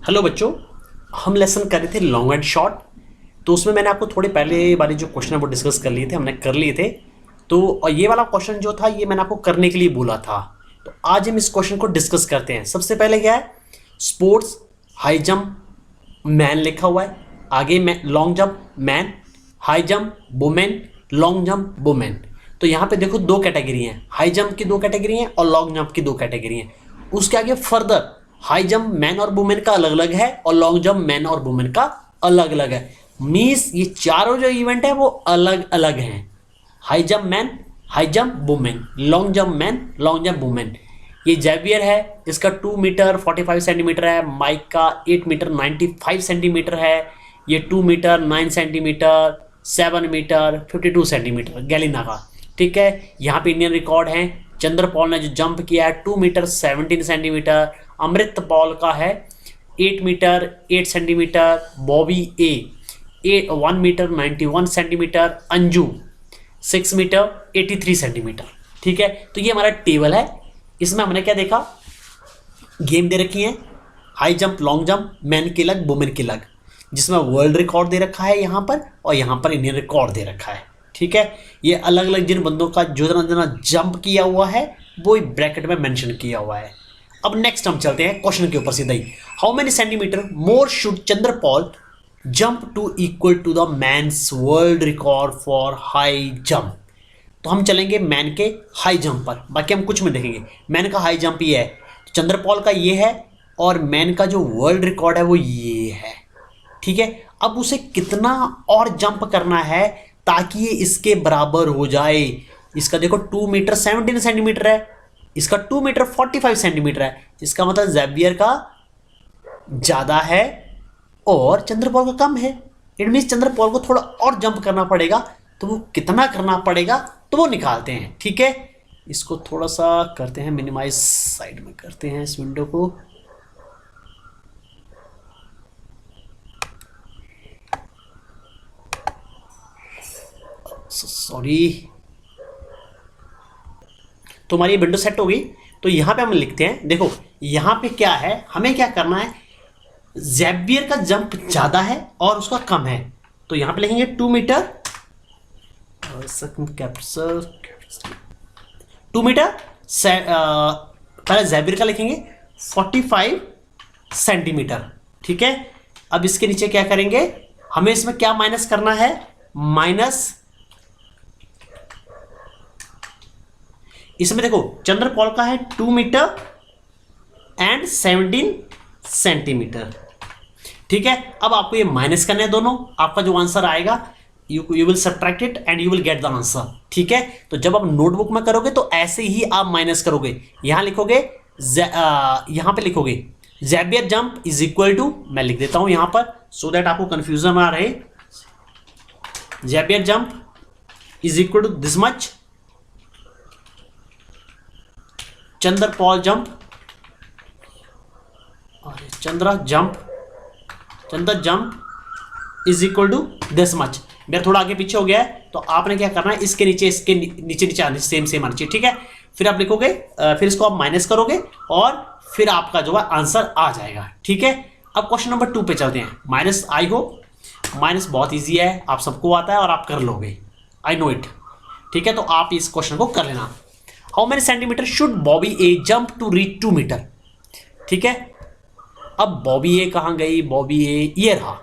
Hello बच्चों, हम lesson कर रहे थे लॉन्ग एंड शॉर्ट। तो उसमें मैंने आपको थोड़े पहले वाले जो क्वेश्चन है वो डिस्कस कर लिए थे, हमने कर लिए थे। तो और ये वाला क्वेश्चन जो था ये मैंने आपको करने के लिए बोला था। तो आज हम इस क्वेश्चन को डिस्कस करते हैं। सबसे पहले क्या है, स्पोर्ट्स, हाई जंप, मैन लिखा हुआ है। आगे मैं long jump man, high jump women, long jump women. तो यहाँ पे देखो दो कैटेगरी हैं, हाई जंप की दो कैटेगरी हैं और लॉन्ग जंप की दो कैटेगरी हैं। उसके आगे फर्दर हाई जंप मैन और वुमेन का अलग अलग है और लॉन्ग जंप मैन और वुमेन का अलग अलग है। मीन्स ये चारों जो इवेंट है वो अलग अलग हैं। High jump man, high jump women, long jump man, long jump women. ये जेवियर है, इसका 2 मीटर 45 सेंटीमीटर है। माइक का 8 मीटर 95 सेंटीमीटर है। ये 2 metre 9 centimetre, 7 metre 52 centimetre Galina का। ठीक है, यहाँ पे इंडियन रिकॉर्ड है। चंद्रपॉल ने जो जंप किया है 2 मीटर 17 सेंटीमीटर। अमृत पॉल का है 8 metre 8 centimetre. Bobby A 1 metre 91 centimetre. Anju 6 metre 83 centimetre. ठीक है, तो ये हमारा टेबल है। इसमें हमने क्या देखा, गेम दे रखी है, high jump long jump man के अलग वुमेन के अलग, जिसमें वर्ल्ड रिकॉर्ड दे रखा है यहाँ पर और यहाँ पर इंडियन रिकॉर्ड दे रखा है। ठीक है, ये अलग अलग जिन बंदों का जो जना जंप किया हुआ है वो ब्रैकेट में मेंशन किया हुआ है। अब नेक्स्ट हम चलते हैं क्वेश्चन के ऊपर सीधा ही। How many centimetre more should Chanderpaul jump to equal to the man's world record for high jump. तो हम चलेंगे मैन के हाई जंप पर, बाकी हम कुछ में देखेंगे। मैन का हाई जंप ये है, चंद्रपॉल का ये है और मैन का जो वर्ल्ड रिकॉर्ड है वो ये है। ठीक है, अब उसे कितना और जंप करना है ताकि ये इसके बराबर हो जाए। इसका देखो 2 मीटर 17 सेंटीमीटर है, इसका 2 मीटर 45 सेंटीमीटर है। इसका मतलब जेवियर का ज़्यादा है और चंद्रपॉल का कम है। इट मीन्स चंद्रपॉल को थोड़ा और जंप करना पड़ेगा। तो वो कितना करना पड़ेगा तो वो निकालते हैं। ठीक है, इसको थोड़ा सा करते हैं मिनिमाइज, साइड में करते हैं इस विंडो को। सॉरी, तो हमारी विंडो सेट हो गई। तो यहां पे हम लिखते हैं, देखो यहां पे क्या है, हमें क्या करना है, जेवियर का जंप ज्यादा है और उसका कम है। तो यहां पे लिखेंगे 2 मीटर, कैप्चर 2 मीटर, पहले जेवियर का लिखेंगे 45 सेंटीमीटर। ठीक है, अब इसके नीचे क्या करेंगे, हमें इसमें क्या माइनस करना है, माइनस इसमें देखो चंद्रपॉल का है 2 मीटर एंड 17 सेंटीमीटर। ठीक है, अब आपको ये माइनस करना है दोनों। आपका जो आंसर आएगा you will subtract it and you will get the answer. ठीक है, तो जब आप नोटबुक में करोगे तो ऐसे ही आप माइनस करोगे। यहां लिखोगे यहां पे लिखोगे Xavier jump is equal to, मैं लिख देता हूं यहां पर सो दैट आपको कंफ्यूजन ना रहे। Xavier jump is equal to this much, Chanderpaul jump, Chandra jump is equal to this much. मेरा थोड़ा आगे पीछे हो गया है तो आपने क्या करना है, इसके नीचे नीचे आने, सेम आना चाहिए। ठीक है, फिर आप लिखोगे, फिर इसको आप माइनस करोगे और फिर आपका जो है आंसर आ जाएगा। ठीक है, अब क्वेश्चन नंबर 2 पे चलते हैं। माइनस, आई होप माइनस बहुत ईजी है, आप सबको आता है और आप कर लोगे, आई नो इट। ठीक है, तो आप इस क्वेश्चन को कर लेना। How many centimetre should Bobby A jump to reach 2 metre. ठीक है, अब बॉबी ए कहां गई, बॉबी ए ये रहा।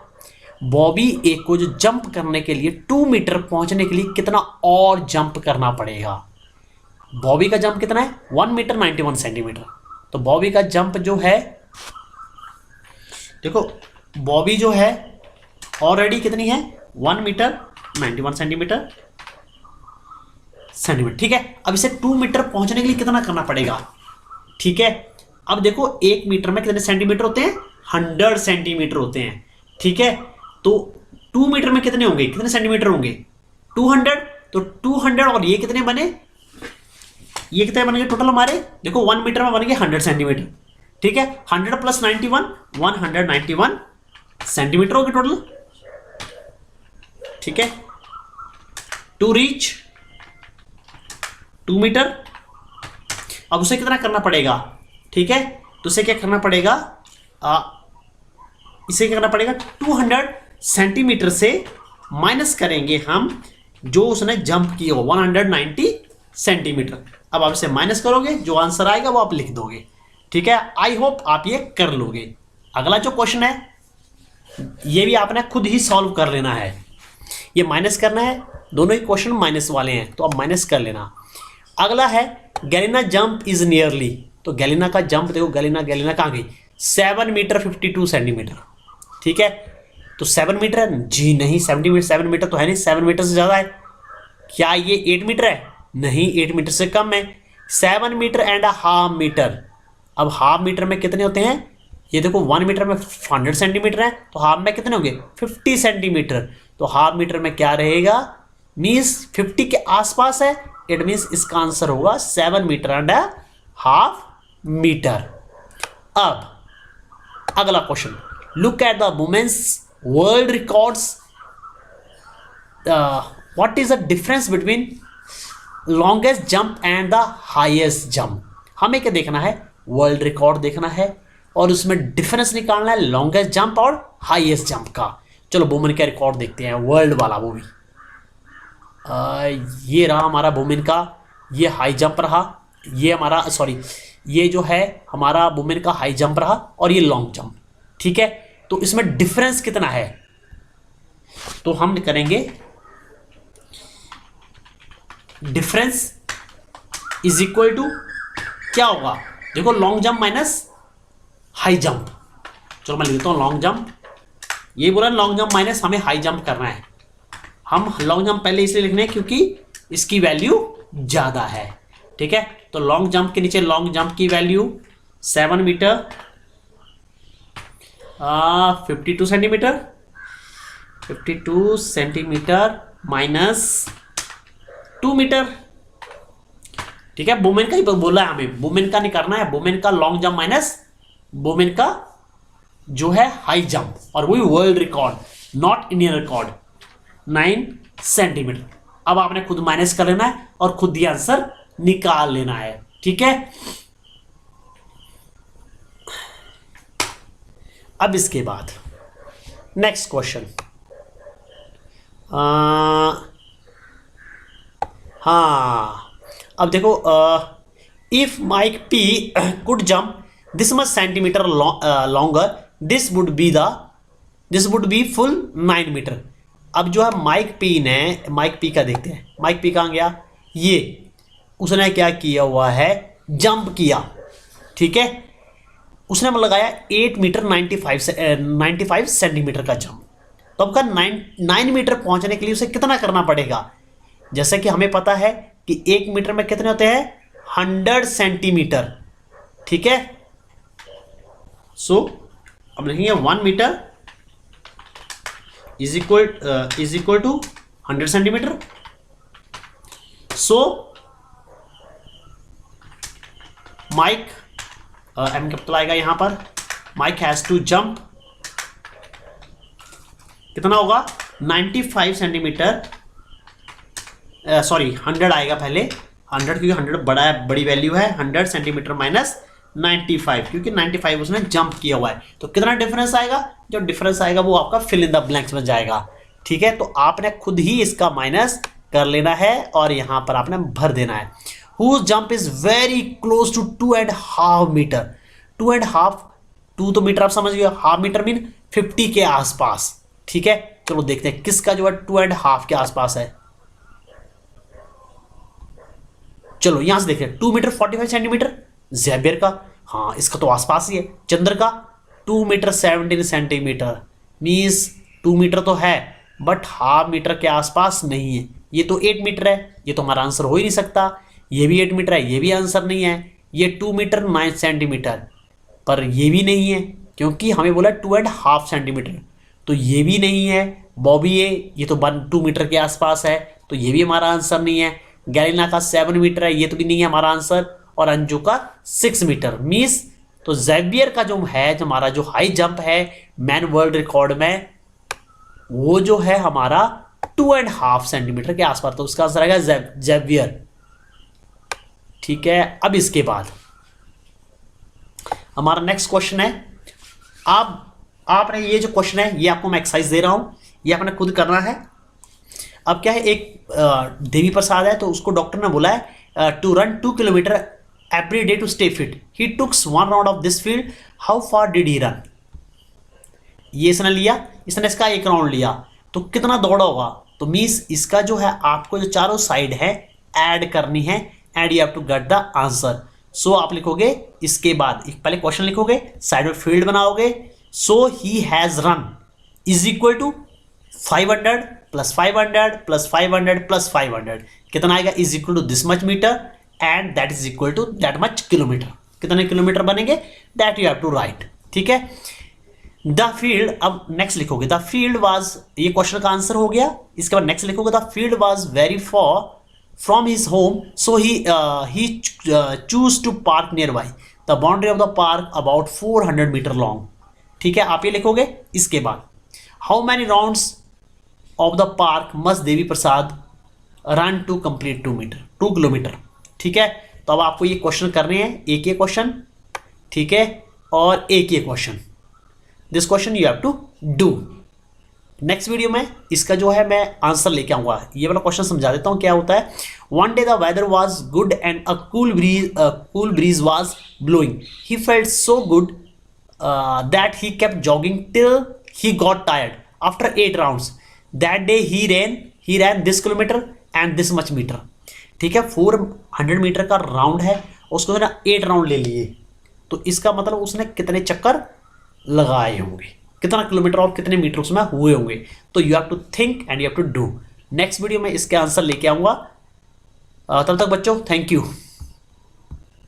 बॉबी ए को जो जंप करने के लिए 2 मीटर पहुंचने के लिए कितना और जंप करना पड़ेगा। बॉबी का जंप कितना है, 1 मीटर 91 सेंटीमीटर। तो बॉबी का जंप जो है, देखो बॉबी जो है ऑलरेडी कितनी है, 1 मीटर 91 सेंटीमीटर। ठीक है, अब इसे 2 मीटर पहुंचने के लिए कितना करना पड़ेगा। ठीक है, अब देखो 1 मीटर में कितने सेंटीमीटर होते हैं, 100 सेंटीमीटर होते हैं। ठीक है, तो 2 मीटर में कितने होंगे, कितने सेंटीमीटर होंगे, 200। तो 200 और ये कितने बने, ये कितने बनेंगे टोटल हमारे, देखो 1 मीटर में बनेंगे 100 सेंटीमीटर। ठीक है, 100 प्लस 91 191 सेंटीमीटर होगी टोटल। ठीक है, टू रीच 2 मीटर। अब उसे कितना करना पड़ेगा, ठीक है, तो उसे क्या करना पड़ेगा, इसे क्या करना पड़ेगा, 200 सेंटीमीटर से माइनस करेंगे हम जो उसने जंप किया हो 190 सेंटीमीटर। अब आप इसे माइनस करोगे, जो आंसर आएगा वो आप लिख दोगे। ठीक है, आई होप आप ये कर लोगे। अगला जो क्वेश्चन है ये भी आपने खुद ही सॉल्व कर लेना है, ये माइनस करना है, दोनों ही क्वेश्चन माइनस वाले हैं तो आप माइनस कर लेना। अगला है गैलिना जंप इज नियरली, तो गैलिना का जंप देखो, गैलिना कहाँ गई, 7 मीटर 52 सेंटीमीटर। ठीक है, तो 7 मीटर है जी नहीं, 7 मीटर तो है नहीं, 7 मीटर से ज़्यादा है। क्या ये 8 मीटर है, नहीं 8 मीटर से कम है। 7 मीटर एंड हाफ मीटर, अब हाफ मीटर में कितने होते हैं, ये देखो 1 मीटर में 100 सेंटीमीटर है, तो हाफ में कितने होंगे 50 सेंटीमीटर। तो हाफ मीटर में क्या रहेगा, मीन्स 50 के आसपास है, इट मीन्स इसका आंसर होगा 7 मीटर एंड हाफ मीटर। अब अगला question, look at the women's world records, what is the difference between longest jump and the highest jump. हमें क्या देखना है, वर्ल्ड रिकॉर्ड देखना है और उसमें डिफरेंस निकालना है लॉन्गेस्ट जंप और हाईएस्ट जंप का। चलो वुमेन का रिकॉर्ड देखते हैं, वर्ल्ड वाला वो भी। ये रहा हमारा वुमेन का, ये हाई जंप रहा, ये हमारा सॉरी ये जो है हमारा वुमेन का हाई जंप रहा और ये लॉन्ग जंप। ठीक है, तो इसमें डिफरेंस कितना है, तो हम करेंगे डिफरेंस इज इक्वल टू क्या होगा, देखो long jump minus high jump. चलो मैं लिख देता हूं लॉन्ग जंप, ये बोला लॉन्ग जंप माइनस हमें हाई जंप करना है। हम लॉन्ग जंप पहले इसलिए लिखने हैं क्योंकि इसकी वैल्यू ज़्यादा है। ठीक है, तो लॉन्ग जंप के नीचे लॉन्ग जंप की value 7 metre 52 centimetre, 52 centimetre minus 2 metre. ठीक है, वुमेन का ही बोला है हमें, वुमेन का नहीं करना है, वुमेन का लॉन्ग जंप माइनस वुमेन का जो है हाई जंप, और वही world record not Indian record 9 centimetre. अब आपने खुद माइनस कर लेना है और खुद ही आंसर निकाल लेना है। ठीक है, अब इसके बाद नेक्स्ट क्वेश्चन, हाँ अब देखो, if Mike P could jump this much centimetre longer this would be full 9 metre. अब जो है माइक पी का देखते हैं, माइक पी कहाँ गया, ये उसने क्या किया हुआ है, जंप किया। ठीक है, उसने लगाया 8 मीटर 95 सेंटीमीटर का जंप। तो अब का 9 मीटर पहुंचने के लिए उसे कितना करना पड़ेगा, जैसे कि हमें पता है कि 1 मीटर में कितने होते हैं 100 सेंटीमीटर। ठीक है, सो अब लिखेंगे 1 metre is equal to 100 centimetre. So Mike M capital आएगा यहां पर, माइक हैज टू जंप कितना होगा 95 सेंटीमीटर, सॉरी 100 आएगा पहले, 100 क्योंकि 100 बड़ा है, बड़ी वैल्यू है, 100 सेंटीमीटर माइनस 95 क्योंकि 95 उसने जंप किया हुआ है। तो कितना डिफरेंस आएगा, जो डिफरेंस आएगा वो आपका फिल इन द ब्लैंक्स में जाएगा। ठीक है, तो आपने खुद ही इसका माइनस कर लेना है और यहां पर आपने भर देना है। Whose jump is very close to 2.5 metre. 2.5, 2 तो मीटर आप समझ गए, हाफ मीटर मीन 50 के आसपास। ठीक है, चलो देखते हैं किसका जो है 2.5 के आसपास है। चलो यहां से देखें 2 मीटर 45 सेंटीमीटर ज़ेवियर का, हाँ इसका तो आसपास ही है। चंद्र का 2 मीटर 17 सेंटीमीटर, मीन्स 2 मीटर तो है बट हाफ मीटर के आसपास नहीं है। ये तो 8 मीटर है, ये तो हमारा आंसर हो ही नहीं सकता। ये भी 8 मीटर है, ये भी आंसर नहीं है। ये 2 मीटर 9 सेंटीमीटर, पर ये भी नहीं है क्योंकि हमें बोला 2.5 सेंटीमीटर, तो ये भी नहीं है। बॉबी ये तो 2 मीटर के आसपास है, तो ये भी हमारा आंसर नहीं है। गैलिना का 7 मीटर है, ये तो भी नहीं है हमारा आंसर। और अंजू का 6 मीटर, मीन्स तो ज़ेवियर का जो है, जो हमारा जो हाई जंप है मैन वर्ल्ड रिकॉर्ड में, वो जो है हमारा 2.5 सेंटीमीटर के आसपास, तो उसका आंसर आएगा ज़ेवियर। ठीक है, अब इसके बाद हमारा नेक्स्ट क्वेश्चन है, आपने ये जो क्वेश्चन है ये आपको मैं एक्सरसाइज दे रहा हूँ, ये आपने खुद करना है। अब क्या है, एक देवी प्रसाद है, तो उसको डॉक्टर ने बोला है to run 2 kilometre every day to stay fit. He takes 1 round of this field, how far did he run. ये इसने लिया, इसने इसका 1 राउंड लिया, तो कितना दौड़ा होगा। तो मीन्स इसका जो है आपको जो चारों साइड है ऐड करनी है, and you have to get the answer. So आप लिखोगे इसके बाद, पहले क्वेश्चन लिखोगे, साइड में फील्ड बनाओगे। So he has run is equal to 500 plus 500 plus 500 plus 500, कितना आएगा, is equal to this much metre, and that is equal to that much kilometre. कितने किलोमीटर बनेंगे, that you have to write. ठीक है, the field, अब next लिखोगे the field was, ये question का आंसर हो गया। इसके बाद नेक्स्ट लिखोगे the field was very far from his home, so he choose to park nearby, the boundary of the park about 400 metre long. ठीक है, आप ये लिखोगे। इसके बाद how many rounds of the park must Devi Prasad run to complete 2 kilometre. ठीक है, तो अब आपको ये क्वेश्चन करने हैं, एक ये क्वेश्चन, ठीक है, और एक ये question. This question you have to do. Next video में इसका जो है मैं आंसर लेके आऊंगा। ये वाला क्वेश्चन समझा देता हूँ क्या होता है। One day the weather was good and a cool breeze was blowing, he felt so good that he kept jogging till he got tired after 8 rounds. That day he ran this kilometre and this much metre. ठीक है, 400 metre का round है, उसको ना 8 round ले लिए, तो इसका मतलब उसने कितने चक्कर लगाए होंगे, कितना किलोमीटर और कितने मीटर उसमें हुए होंगे। तो you have to think and you have to do. Next video में इसके आंसर लेके आऊंगा। तब तक बच्चों, थैंक यू।